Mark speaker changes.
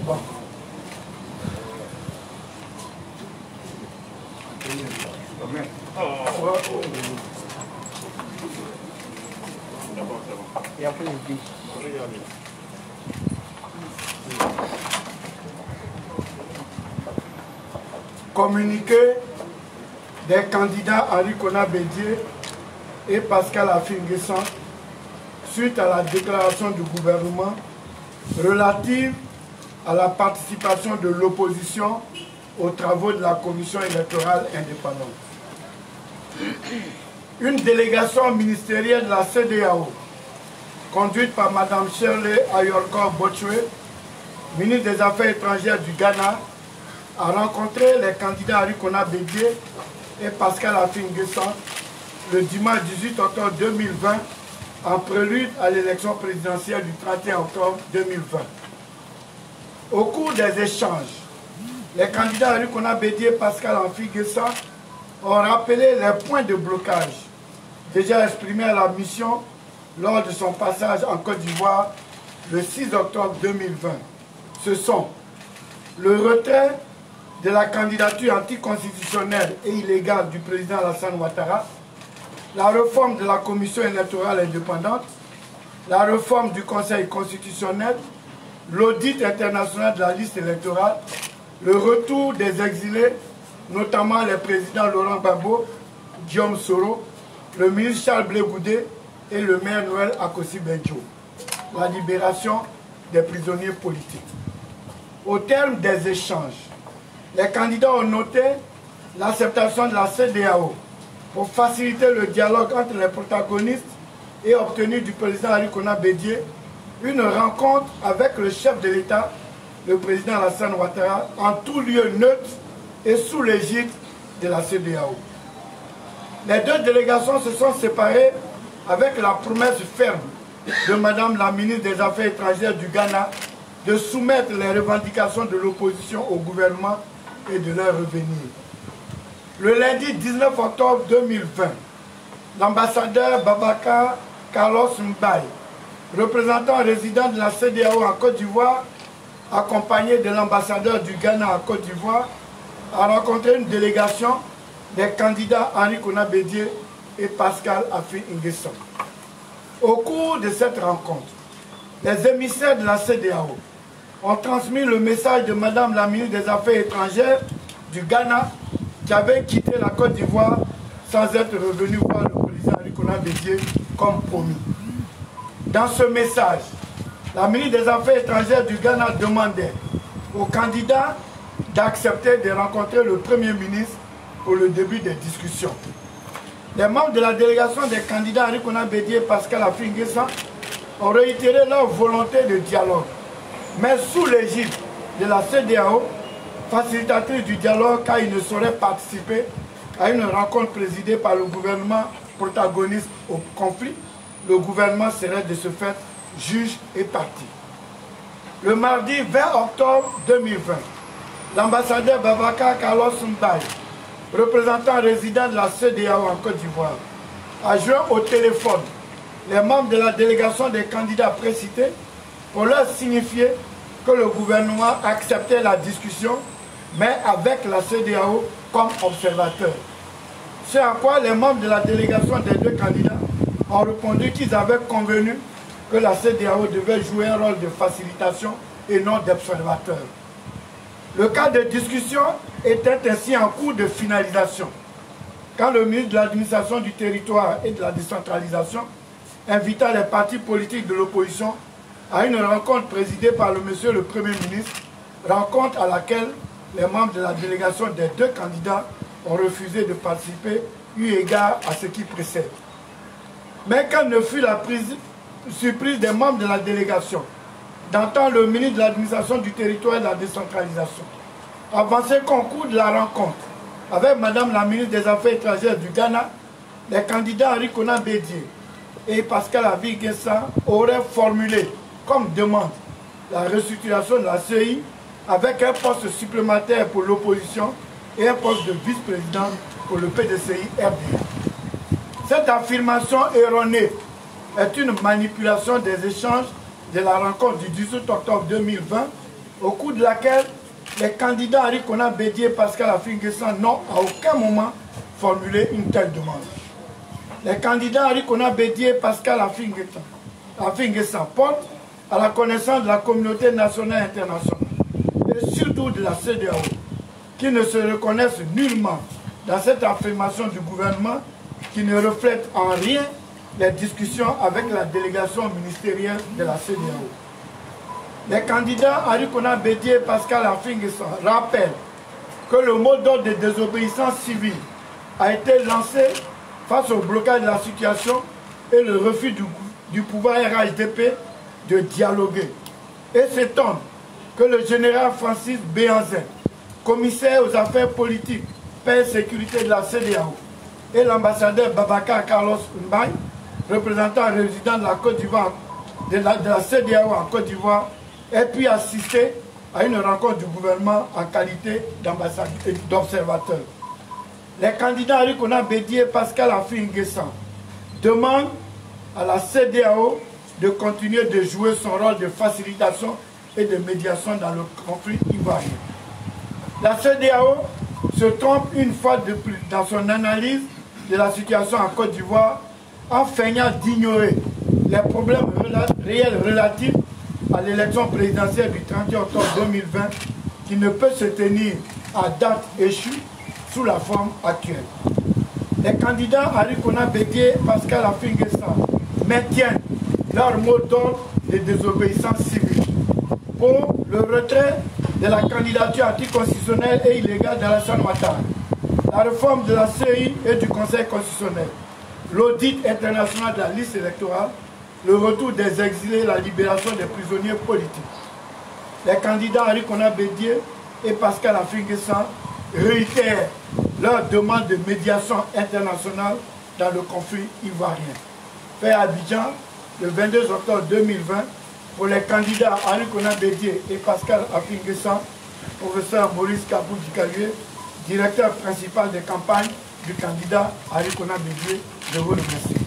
Speaker 1: Bon. Et après, il dit. Communiqué des candidats Henri Konan Bédié et Pascal Affi-N'Guessan suite à la déclaration du gouvernement relative à la participation de l'opposition aux travaux de la commission électorale indépendante. Une délégation ministérielle de la CEDEAO, conduite par Mme Shirley Ayorkor Botchwe, ministre des Affaires étrangères du Ghana, a rencontré les candidats Henri Konan Bédié et Pascal Affi-N'Guessan le dimanche 18 octobre 2020 en prélude à l'élection présidentielle du 31 octobre 2020. Au cours des échanges, les candidats Henri Konan Bédié et Pascal Affi-N'Guessan ont rappelé les points de blocage déjà exprimés à la mission lors de son passage en Côte d'Ivoire le 6 octobre 2020. Ce sont le retrait de la candidature anticonstitutionnelle et illégale du président Alassane Ouattara, la réforme de la commission électorale indépendante, la réforme du Conseil constitutionnel, l'audit international de la liste électorale, le retour des exilés, notamment les présidents Laurent Gbagbo, Guillaume Soro, le ministre Charles Blé Goudé et le maire Noël Akossi-Benjo, la libération des prisonniers politiques. Au terme des échanges, les candidats ont noté l'acceptation de la CEDEAO pour faciliter le dialogue entre les protagonistes et obtenir du président Henri Konan Bédié une rencontre avec le chef de l'État, le président Alassane Ouattara, en tout lieu neutre et sous l'égide de la CEDEAO. Les deux délégations se sont séparées avec la promesse ferme de Madame la ministre des Affaires étrangères du Ghana de soumettre les revendications de l'opposition au gouvernement et de leur revenir. Le lundi 19 octobre 2020, l'ambassadeur Babacar Carlos Mbaye, représentant résident de la CEDEAO en Côte d'Ivoire, accompagné de l'ambassadeur du Ghana en Côte d'Ivoire, a rencontré une délégation des candidats Henri Konan Bédié et Pascal Affi-N'Guessan. Au cours de cette rencontre, les émissaires de la CEDEAO ont transmis le message de Madame la ministre des Affaires étrangères du Ghana qui avait quitté la Côte d'Ivoire sans être revenu voir le président Henri Konan Bédié comme promis. Dans ce message, la ministre des Affaires étrangères du Ghana demandait aux candidats d'accepter de rencontrer le Premier ministre pour le début des discussions. Les membres de la délégation des candidats Henri Konan Bédié et Pascal Affi-N'Guessan ont réitéré leur volonté de dialogue, mais sous l'égide de la CEDEAO, facilitatrice du dialogue car ils ne sauraient participer à une rencontre présidée par le gouvernement protagoniste au conflit. Le gouvernement serait de ce fait juge et partie. Le mardi 20 octobre 2020, l'ambassadeur Babacar Carlos Mbaye, représentant résident de la CEDEAO en Côte d'Ivoire, a joint au téléphone les membres de la délégation des candidats précités pour leur signifier que le gouvernement acceptait la discussion, mais avec la CEDEAO comme observateur. C'est à quoi les membres de la délégation des deux candidats ont répondu qu'ils avaient convenu que la CEDEAO devait jouer un rôle de facilitation et non d'observateur. Le cas de discussion était ainsi en cours de finalisation, quand le ministre de l'Administration du Territoire et de la Décentralisation invita les partis politiques de l'opposition à une rencontre présidée par monsieur le Premier ministre, rencontre à laquelle les membres de la délégation des deux candidats ont refusé de participer, eu égard à ce qui précède. Mais quelle ne fut la surprise des membres de la délégation d'entendre le ministre de l'Administration du Territoire et de la Décentralisation avancer qu'au cours de la rencontre avec Madame la ministre des Affaires étrangères du Ghana, les candidats Henri Konan Bédié et Pascal Affi-N'Guessan auraient formulé comme demande la restructuration de la CI avec un poste supplémentaire pour l'opposition et un poste de vice-président pour le PDCI RDA. Cette affirmation erronée est une manipulation des échanges de la rencontre du 18 octobre 2020, au cours de laquelle les candidats Arikona Bédié et Pascal Affi-N'Guessan n'ont à aucun moment formulé une telle demande. Les candidats Arikona Bédié et Pascal Affi-N'Guessan portent à la connaissance de la communauté nationale et internationale, et surtout de la CEDEAO, qui ne se reconnaissent nullement dans cette affirmation du gouvernement qui ne reflète en rien les discussions avec la délégation ministérielle de la CEDEAO. Les candidats Arikona Bédié et Pascal Affi-N'Guessan rappellent que le mot d'ordre de désobéissance civile a été lancé face au blocage de la situation et le refus du pouvoir RHDP de dialoguer. Et s'étonne que le général Francis Béhanzin, commissaire aux affaires politiques, paix et sécurité de la CEDEAO, et l'ambassadeur Babacar Carlos Mbaye, représentant résident de la Côte d'Ivoire, de la CEDEAO en Côte d'Ivoire, aient pu assister à une rencontre du gouvernement en qualité d'observateur. Les candidats Arikona Bédié et Pascal Affi-N'Guessan demandent à la CEDEAO de continuer de jouer son rôle de facilitation et de médiation dans le conflit ivoirien. La CEDEAO se trompe une fois de plus dans son analyse de la situation en Côte d'Ivoire en feignant d'ignorer les problèmes réels relatifs à l'élection présidentielle du 31 octobre 2020 qui ne peut se tenir à date échue sous la forme actuelle. Les candidats Arikona Bédié et Pascal Affi-N'Guessan maintiennent leur mot d'ordre de désobéissance civile pour le retrait de la candidature anticonstitutionnelle et illégale d'Alassane Ouattara, la réforme de la CEI et du Conseil constitutionnel, l'audit international de la liste électorale, le retour des exilés et la libération des prisonniers politiques. Les candidats Arikona Bédié et Pascal Affi-N'Guessan réitèrent leur demande de médiation internationale dans le conflit ivoirien. Fait à Abidjan, le 22 octobre 2020, pour les candidats Arikona Bédié et Pascal Affi-N'Guessan, professeur Maurice Kabou-Dikalué, directeur principal des campagnes du candidat Arikona Bédié. Je vous remercie.